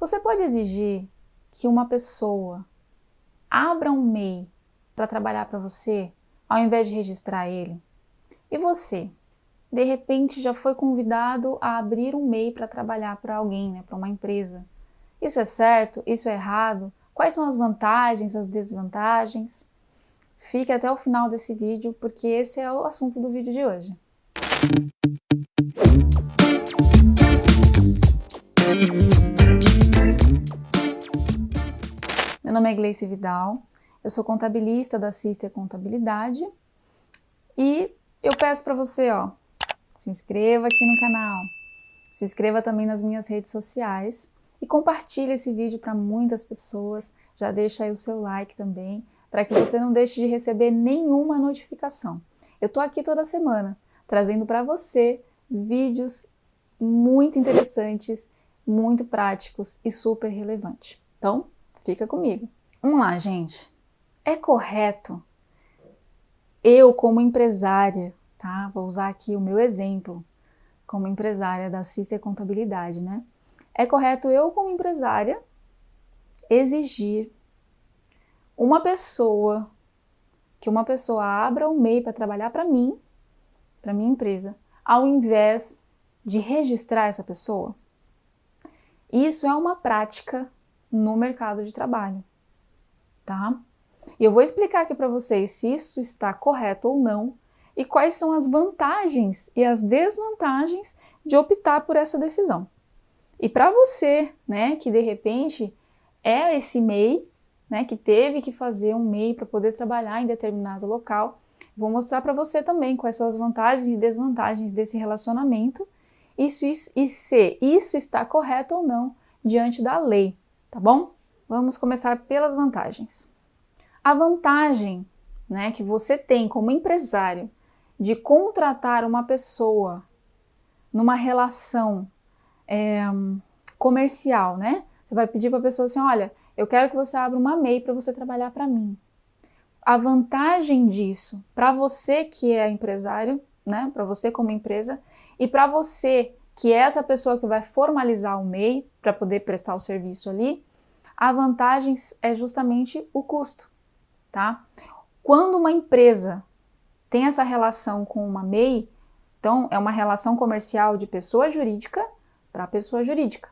Você pode exigir que uma pessoa abra um MEI para trabalhar para você, ao invés de registrar ele? E você, de repente, já foi convidado a abrir um MEI para trabalhar para alguém, né, para uma empresa. Isso é certo? Isso é errado? Quais são as vantagens, as desvantagens? Fique até o final desse vídeo, porque esse é o assunto do vídeo de hoje. Meu nome é Gleice Vidal, eu sou contabilista da Sister Contabilidade e eu peço para você, se inscreva aqui no canal, se inscreva também nas minhas redes sociais e compartilhe esse vídeo para muitas pessoas. Já deixa aí o seu like também, para que você não deixe de receber nenhuma notificação. Eu tô aqui toda semana, trazendo para você vídeos muito interessantes, muito práticos e super relevantes. Então, fica comigo. Vamos lá, gente. É correto eu, como empresária, tá? Vou usar aqui o meu exemplo como empresária da Sister Contabilidade, né? É correto eu, como empresária, exigir que uma pessoa abra um MEI para trabalhar para mim, para minha empresa, ao invés de registrar essa pessoa? Isso é uma prática no mercado de trabalho, tá? E eu vou explicar aqui para vocês se isso está correto ou não e quais são as vantagens e as desvantagens de optar por essa decisão. E para você, né, que de repente é esse MEI, né, que teve que fazer um MEI para poder trabalhar em determinado local, vou mostrar para você também quais são as vantagens e desvantagens desse relacionamento e se isso está correto ou não diante da lei, tá bom? Vamos começar pelas vantagens. A vantagem, né, que você tem como empresário de contratar uma pessoa numa relação comercial, né? Você vai pedir para a pessoa assim, olha, eu quero que você abra uma MEI para você trabalhar para mim. A vantagem disso, para você que é empresário, né, para você como empresa, e para você que é essa pessoa que vai formalizar o MEI para poder prestar o serviço ali, a vantagem é justamente o custo, tá? Quando uma empresa tem essa relação com uma MEI, então é uma relação comercial de pessoa jurídica para pessoa jurídica,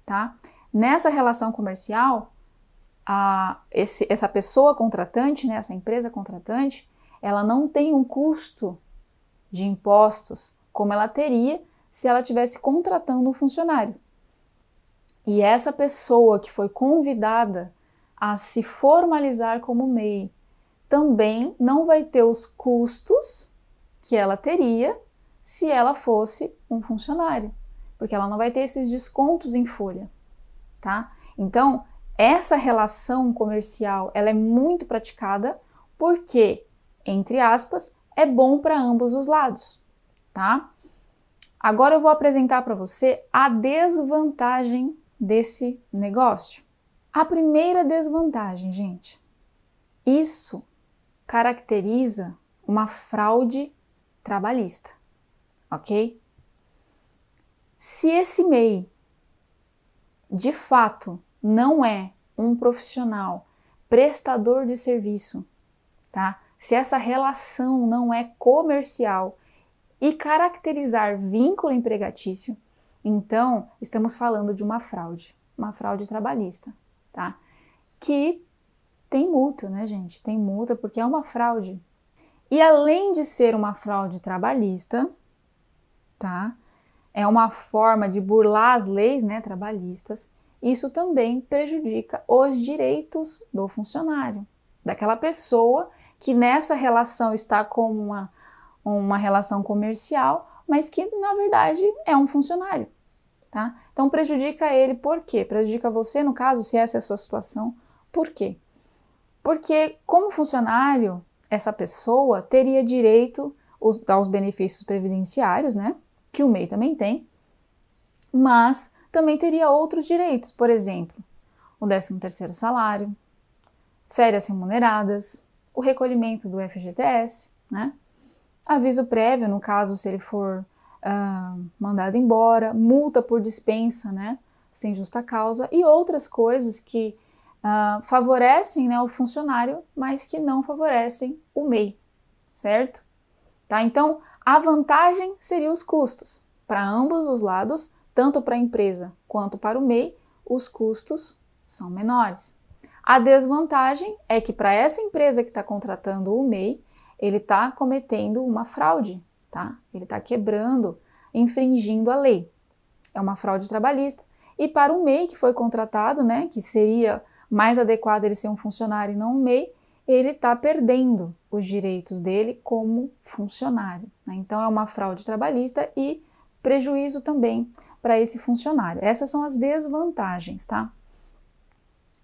tá? Nessa relação comercial, essa pessoa contratante, né, essa empresa contratante, ela não tem um custo de impostos como ela teria se ela estivesse contratando um funcionário. E essa pessoa que foi convidada a se formalizar como MEI também não vai ter os custos que ela teria se ela fosse um funcionário, porque ela não vai ter esses descontos em folha, tá? Então, essa relação comercial, ela é muito praticada porque, entre aspas, é bom para ambos os lados, tá? Agora eu vou apresentar para você a desvantagem desse negócio. A primeira desvantagem, gente, isso caracteriza uma fraude trabalhista, ok? Se esse MEI de fato não é um profissional prestador de serviço, tá? Se essa relação não é comercial e caracterizar vínculo empregatício, então estamos falando de uma fraude trabalhista, tá? Que tem multa, né, gente? Tem multa porque é uma fraude. E além de ser uma fraude trabalhista, tá? É uma forma de burlar as leis, né, trabalhistas. Isso também prejudica os direitos do funcionário, daquela pessoa que nessa relação está com uma relação comercial, mas que na verdade é um funcionário, tá? Então prejudica ele por quê? Prejudica você, no caso, se essa é a sua situação, por quê? Porque como funcionário, essa pessoa teria direito aos benefícios previdenciários, né? Que o MEI também tem, mas também teria outros direitos, por exemplo, o 13º salário, férias remuneradas, o recolhimento do FGTS, né? Aviso prévio, no caso, se ele for mandado embora, multa por dispensa, né? sem justa causa e outras coisas que favorecem, né, o funcionário, mas que não favorecem o MEI, certo? Tá? Então, a vantagem seria os custos. Para ambos os lados, tanto para a empresa quanto para o MEI, os custos são menores. A desvantagem é que para essa empresa que está contratando o MEI, ele está cometendo uma fraude, tá? Ele está quebrando, infringindo a lei. É uma fraude trabalhista. E para o MEI que foi contratado, né, que seria mais adequado ele ser um funcionário e não um MEI, ele está perdendo os direitos dele como funcionário, né? Então é uma fraude trabalhista e prejuízo também para esse funcionário. Essas são as desvantagens, tá?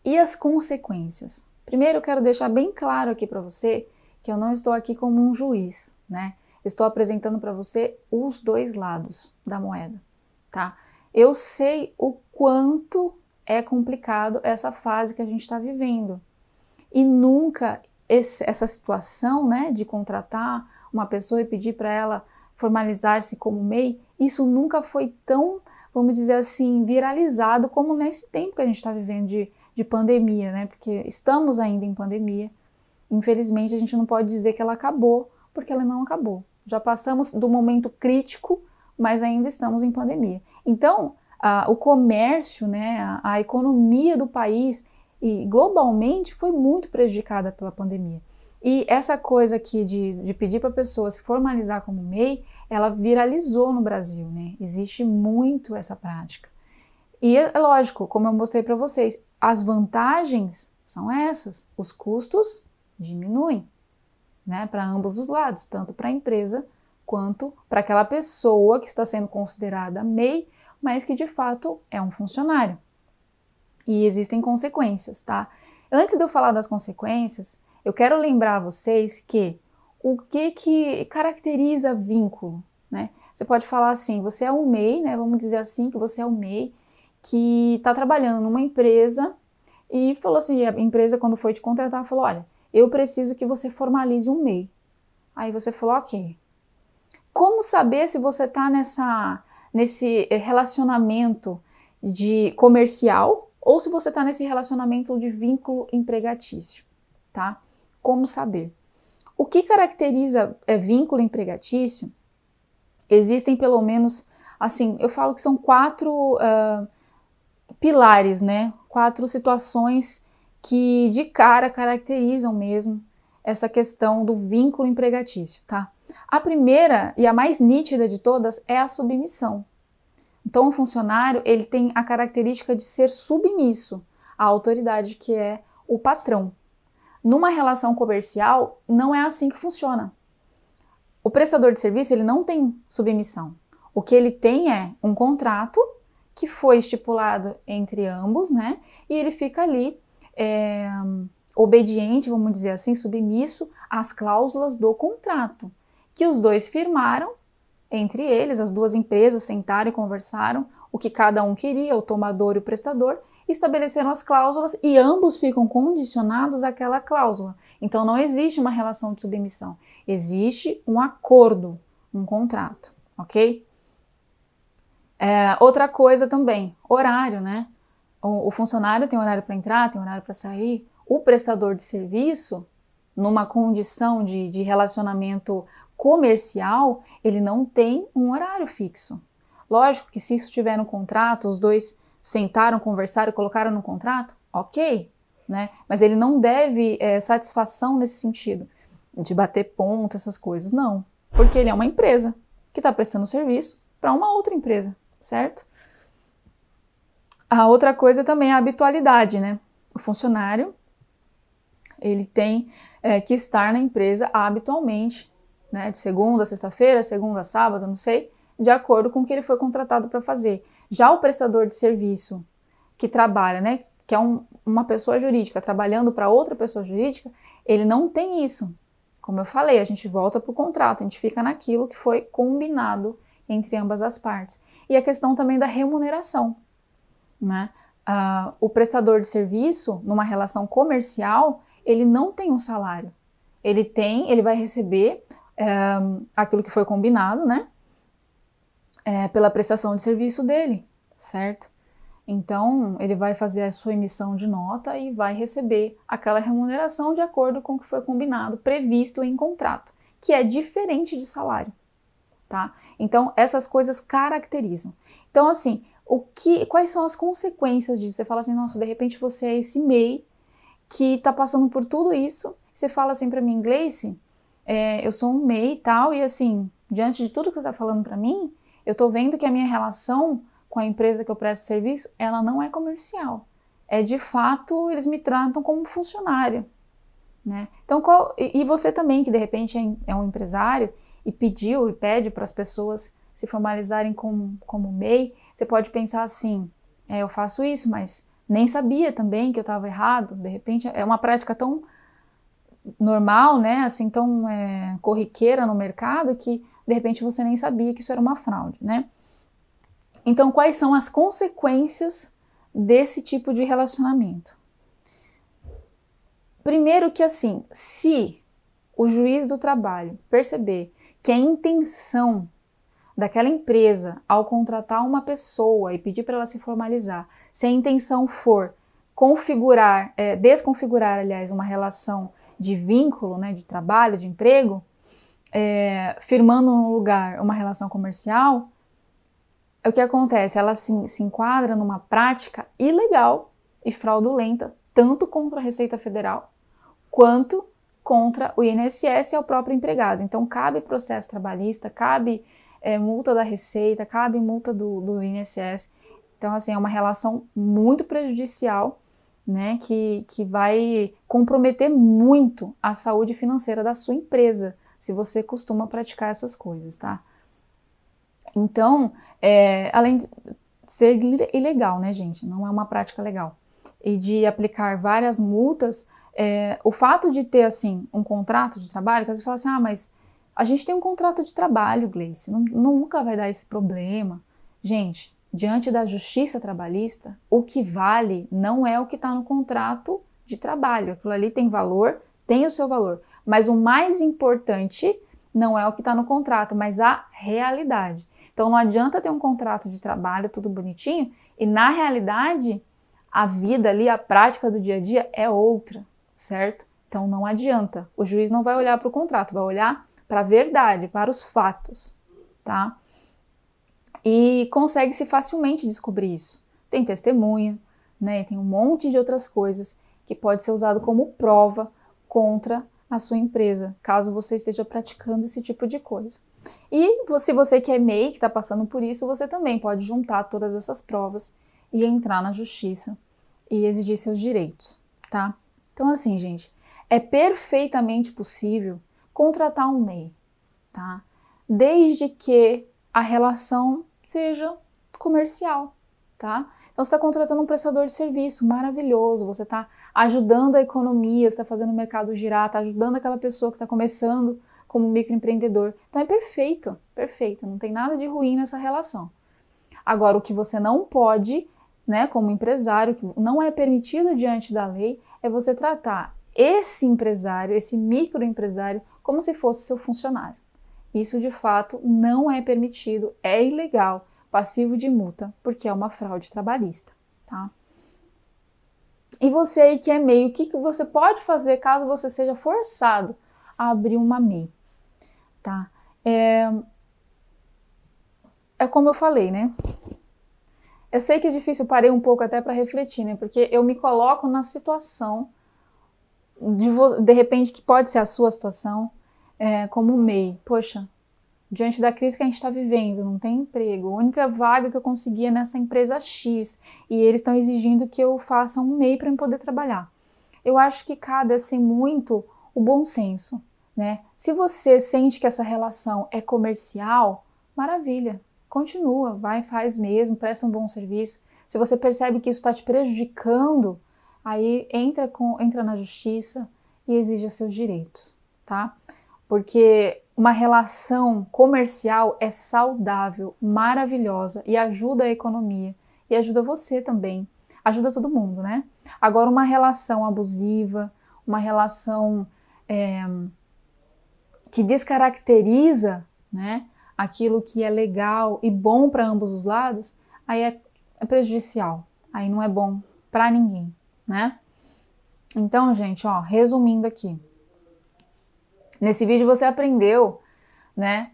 E as consequências? Primeiro eu quero deixar bem claro aqui para você que eu não estou aqui como um juiz, né? Estou apresentando para você os dois lados da moeda, tá? Eu sei o quanto é complicado essa fase que a gente está vivendo. E nunca essa situação, né, de contratar uma pessoa e pedir para ela formalizar-se como MEI, isso nunca foi tão, vamos dizer assim, viralizado como nesse tempo que a gente está vivendo de pandemia, né? Porque estamos ainda em pandemia. Infelizmente, a gente não pode dizer que ela acabou, porque ela não acabou. Já passamos do momento crítico, mas ainda estamos em pandemia. Então, o comércio, né, a economia do país e globalmente foi muito prejudicada pela pandemia. E essa coisa aqui de pedir para a pessoa se formalizar como MEI, ela viralizou no Brasil, né? Existe muito essa prática. E é lógico, como eu mostrei para vocês, as vantagens são essas, os custos diminuem, né, para ambos os lados, tanto para a empresa quanto para aquela pessoa que está sendo considerada MEI, mas que de fato é um funcionário. E existem consequências, tá? Antes de eu falar das consequências, eu quero lembrar a vocês que o que caracteriza vínculo, né? Você pode falar assim, você é um MEI, né? Vamos dizer assim, que você é um MEI que está trabalhando numa empresa e falou assim, a empresa quando foi te contratar falou, olha, eu preciso que você formalize um MEI. Aí você falou, ok. Como saber se você está nesse relacionamento de comercial ou se você está nesse relacionamento de vínculo empregatício, tá? Como saber? O que caracteriza vínculo empregatício? Existem pelo menos, assim, eu falo que são 4 pilares, né? 4 situações que de cara caracterizam mesmo essa questão do vínculo empregatício, tá? A primeira e a mais nítida de todas é a submissão. Então, o funcionário, ele tem a característica de ser submisso à autoridade que é o patrão. Numa relação comercial, não é assim que funciona. O prestador de serviço, ele não tem submissão. O que ele tem é um contrato que foi estipulado entre ambos, né? E ele fica ali obediente, vamos dizer assim, submisso às cláusulas do contrato, que os dois firmaram entre eles, as duas empresas sentaram e conversaram o que cada um queria, o tomador e o prestador, estabeleceram as cláusulas e ambos ficam condicionados àquela cláusula. Então não existe uma relação de submissão, existe um acordo, um contrato, ok? Outra coisa também, horário, né? O funcionário tem horário para entrar, tem horário para sair. O prestador de serviço, numa condição de relacionamento comercial, ele não tem um horário fixo. Lógico que se isso estiver no contrato, os dois sentaram, conversaram, colocaram no contrato, ok, né? Mas ele não deve satisfação nesse sentido, de bater ponto, essas coisas, não. Porque ele é uma empresa que está prestando serviço para uma outra empresa, certo? A outra coisa também é a habitualidade, né? O funcionário, ele tem que estar na empresa habitualmente, né? De segunda a sexta-feira, segunda a sábado, não sei, de acordo com o que ele foi contratado para fazer. Já o prestador de serviço que trabalha, né? Que é uma pessoa jurídica trabalhando para outra pessoa jurídica, ele não tem isso. Como eu falei, a gente volta para o contrato, a gente fica naquilo que foi combinado entre ambas as partes. E a questão também da remuneração, né? O prestador de serviço, numa relação comercial, ele não tem um salário. Ele vai receber aquilo que foi combinado, né? Pela prestação de serviço dele, certo? Então, ele vai fazer a sua emissão de nota e vai receber aquela remuneração de acordo com o que foi combinado, previsto em contrato, que é diferente de salário, tá? Então, essas coisas caracterizam. Então, assim, quais são as consequências disso? Você fala assim, nossa, de repente você é esse MEI que tá passando por tudo isso, você fala assim para mim, Gleice, eu sou um MEI e tal, e assim, diante de tudo que você tá falando para mim, eu tô vendo que a minha relação com a empresa que eu presto serviço, ela não é comercial. É de fato, eles me tratam como funcionário, né? Então, e você também, que de repente é um empresário e pede para as pessoas se formalizarem como MEI, você pode pensar assim, eu faço isso, mas nem sabia também que eu estava errado, de repente é uma prática tão normal, né, assim, tão corriqueira no mercado que de repente você nem sabia que isso era uma fraude, né? Então, quais são as consequências desse tipo de relacionamento? Primeiro que assim, se o juiz do trabalho perceber que a intenção daquela empresa ao contratar uma pessoa e pedir para ela se formalizar, se a intenção for desconfigurar, aliás, uma relação de vínculo, né, de trabalho, de emprego, firmando no lugar uma relação comercial, o que acontece? Ela se enquadra numa prática ilegal e fraudulenta, tanto contra a Receita Federal, quanto contra o INSS e ao próprio empregado. Então, cabe processo trabalhista, cabe multa da Receita, cabe multa do INSS. Então, assim, é uma relação muito prejudicial, né, que vai comprometer muito a saúde financeira da sua empresa, se você costuma praticar essas coisas, tá? Então, além de ser ilegal, né, gente? Não é uma prática legal. E de aplicar várias multas, o fato de ter, assim, um contrato de trabalho, que às vezes fala assim, mas a gente tem um contrato de trabalho, Gleice, nunca vai dar esse problema. Gente, diante da justiça trabalhista, o que vale não é o que está no contrato de trabalho. Aquilo ali tem valor, tem o seu valor. Mas o mais importante não é o que está no contrato, mas a realidade. Então não adianta ter um contrato de trabalho, tudo bonitinho, e na realidade a vida ali, a prática do dia a dia é outra, certo? Então não adianta. O juiz não vai olhar para o contrato, vai olhar para a verdade, para os fatos, tá? E consegue-se facilmente descobrir isso. Tem testemunha, né? Tem um monte de outras coisas que pode ser usado como prova contra a sua empresa, caso você esteja praticando esse tipo de coisa. E se você que é MEI, que está passando por isso, você também pode juntar todas essas provas e entrar na justiça e exigir seus direitos, tá? Então assim, gente, é perfeitamente possível contratar um MEI, tá? Desde que a relação seja comercial, tá? Então você está contratando um prestador de serviço maravilhoso, você está ajudando a economia, você está fazendo o mercado girar, está ajudando aquela pessoa que está começando como microempreendedor. Então é perfeito, perfeito, não tem nada de ruim nessa relação. Agora, o que você não pode, né, como empresário, que não é permitido diante da lei, é você tratar esse empresário, esse microempresário, como se fosse seu funcionário. Isso, de fato, não é permitido, é ilegal, passivo de multa, porque é uma fraude trabalhista, tá? E você aí que é MEI, o que você pode fazer caso você seja forçado a abrir uma MEI, tá? É como eu falei, né? Eu sei que é difícil, eu parei um pouco até para refletir, né? Porque eu me coloco na situação, de repente, que pode ser a sua situação, como MEI. Poxa, diante da crise que a gente está vivendo, não tem emprego, a única vaga que eu conseguia nessa empresa X, e eles estão exigindo que eu faça um MEI para eu poder trabalhar. Eu acho que cabe, assim, muito o bom senso, né? Se você sente que essa relação é comercial, maravilha, continua, vai, faz mesmo, presta um bom serviço. Se você percebe que isso está te prejudicando, aí entra na justiça e exija seus direitos, tá? Porque uma relação comercial é saudável, maravilhosa e ajuda a economia e ajuda você também, ajuda todo mundo, né? Agora, uma relação abusiva, uma relação que descaracteriza, né, aquilo que é legal e bom para ambos os lados, aí é prejudicial, aí não é bom para ninguém, né? Então, gente, ó, resumindo aqui. Nesse vídeo você aprendeu, né,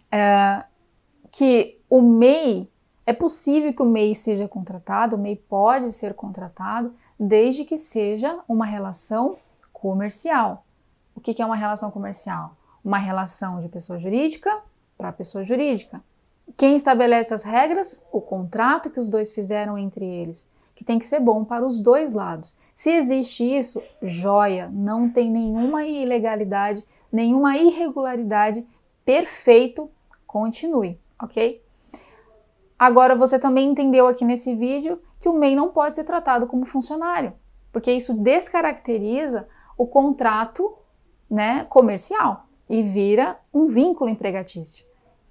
que o MEI, é possível que o MEI seja contratado, o MEI pode ser contratado, desde que seja uma relação comercial. O que é uma relação comercial? Uma relação de pessoa jurídica para pessoa jurídica. Quem estabelece as regras? O contrato que os dois fizeram entre eles, que tem que ser bom para os dois lados. Se existe isso, joia, não tem nenhuma ilegalidade, nenhuma irregularidade, perfeito, continue, ok? Agora você também entendeu aqui nesse vídeo que o MEI não pode ser tratado como funcionário, porque isso descaracteriza o contrato, né, comercial e vira um vínculo empregatício.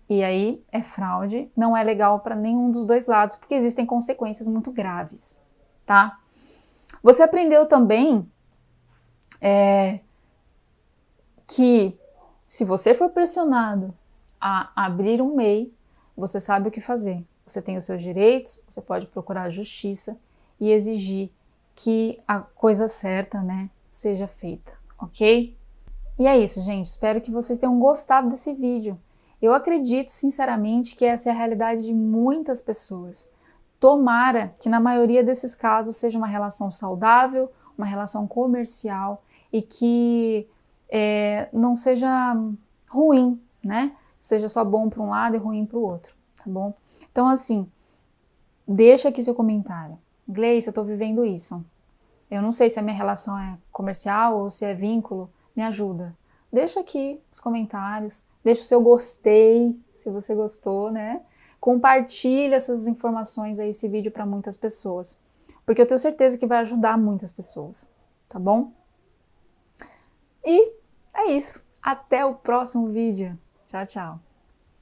E aí é fraude, não é legal para nenhum dos dois lados, porque existem consequências muito graves, tá? Você aprendeu também que se você for pressionado a abrir um MEI, você sabe o que fazer. Você tem os seus direitos, você pode procurar a justiça e exigir que a coisa certa, né, seja feita, ok? E é isso, gente. Espero que vocês tenham gostado desse vídeo. Eu acredito, sinceramente, que essa é a realidade de muitas pessoas. Tomara que na maioria desses casos seja uma relação saudável, uma relação comercial e que não seja ruim, né? Seja só bom para um lado e ruim para o outro, tá bom? Então, assim, deixa aqui seu comentário. Gleice, eu tô vivendo isso. Eu não sei se a minha relação é comercial ou se é vínculo. Me ajuda. Deixa aqui os comentários. Deixa o seu gostei, se você gostou, né? Compartilha essas informações aí, esse vídeo para muitas pessoas. Porque eu tenho certeza que vai ajudar muitas pessoas, tá bom? E é isso. Até o próximo vídeo. Tchau, tchau.